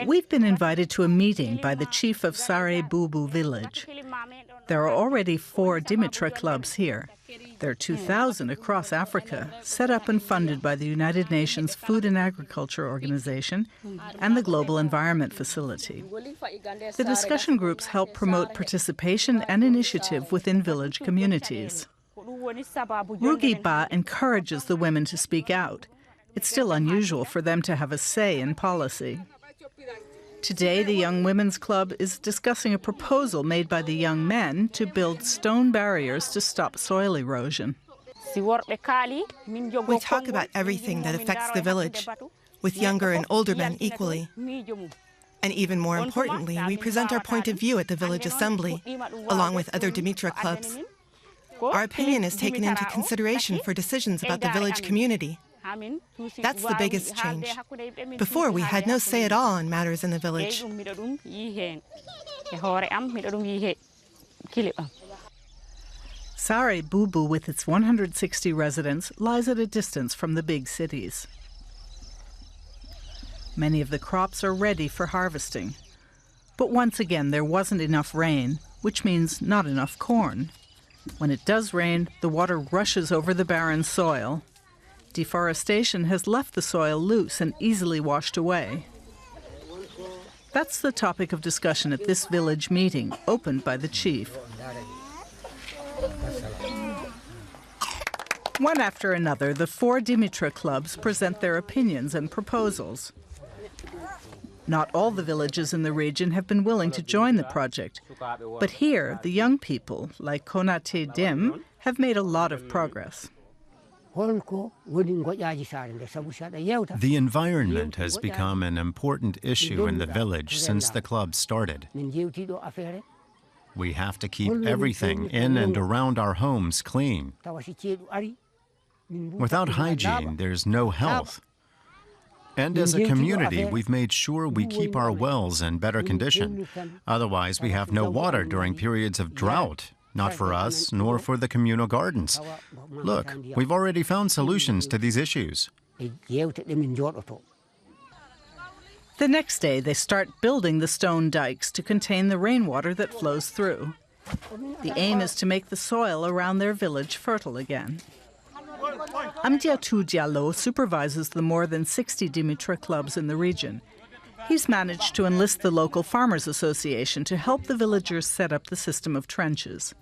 We've been invited to a meeting by the chief of Sare Bubu village. There are already 4 Dimitra clubs here. There are 2,000 across Africa, set up and funded by the United Nations Food and Agriculture Organization and the Global Environment Facility. The discussion groups help promote participation and initiative within village communities. Rugi Ba encourages the women to speak out. It's still unusual for them to have a say in policy. Today, the Young Women's Club is discussing a proposal made by the young men to build stone barriers to stop soil erosion. We talk about everything that affects the village, with younger and older men equally. And even more importantly, we present our point of view at the village assembly, along with other Dimitra clubs. Our opinion is taken into consideration for decisions about the village community. That's the biggest change. Before, we had no say at all on matters in the village. Sare Bubu, with its 160 residents, lies at a distance from the big cities. Many of the crops are ready for harvesting. But once again, there wasn't enough rain, which means not enough corn. When it does rain, the water rushes over the barren soil. Deforestation has left the soil loose and easily washed away. That's the topic of discussion at this village meeting, opened by the chief. One after another, the 4 Dimitra clubs present their opinions and proposals. Not all the villages in the region have been willing to join the project, but here, the young people, like Konate Dem, have made a lot of progress. The environment has become an important issue in the village since the club started. We have to keep everything in and around our homes clean. Without hygiene, there's no health. And as a community, we've made sure we keep our wells in better condition. Otherwise, we have no water during periods of drought. Not for us, nor for the communal gardens. Look, we've already found solutions to these issues. The next day, they start building the stone dikes to contain the rainwater that flows through. The aim is to make the soil around their village fertile again. Amdiatou Diallo supervises the more than 60 Dimitra clubs in the region. He's managed to enlist the local Farmers Association to help the villagers set up the system of trenches.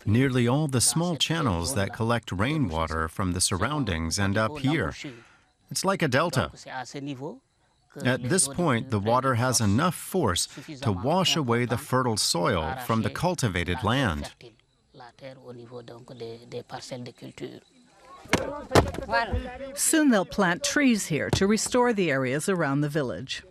Nearly all the small channels that collect rainwater from the surroundings end up here. It's like a delta. At this point, the water has enough force to wash away the fertile soil from the cultivated land. Soon they'll plant trees here to restore the areas around the village.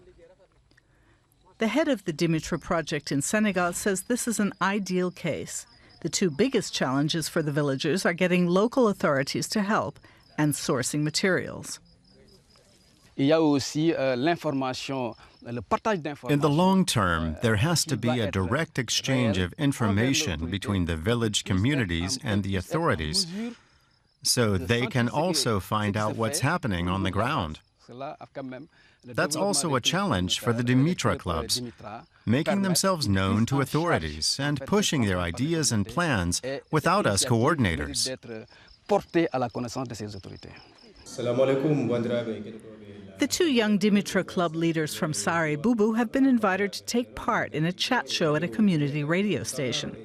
The head of the Dimitra project in Senegal says this is an ideal case. The 2 biggest challenges for the villagers are getting local authorities to help and sourcing materials. In the long term, there has to be a direct exchange of information between the village communities and the authorities, so they can also find out what's happening on the ground. That's also a challenge for the Dimitra clubs, making themselves known to authorities and pushing their ideas and plans without us coordinators. The 2 young Dimitra club leaders from Sare Bubu have been invited to take part in a chat show at a community radio station.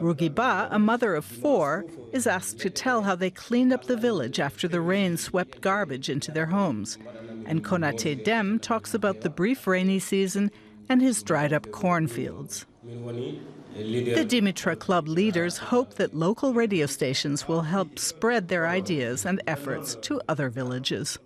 Rugi Ba, a mother of 4, is asked to tell how they cleaned up the village after the rain swept garbage into their homes. And Konate Dem talks about the brief rainy season and his dried-up cornfields. The Dimitra club leaders hope that local radio stations will help spread their ideas and efforts to other villages.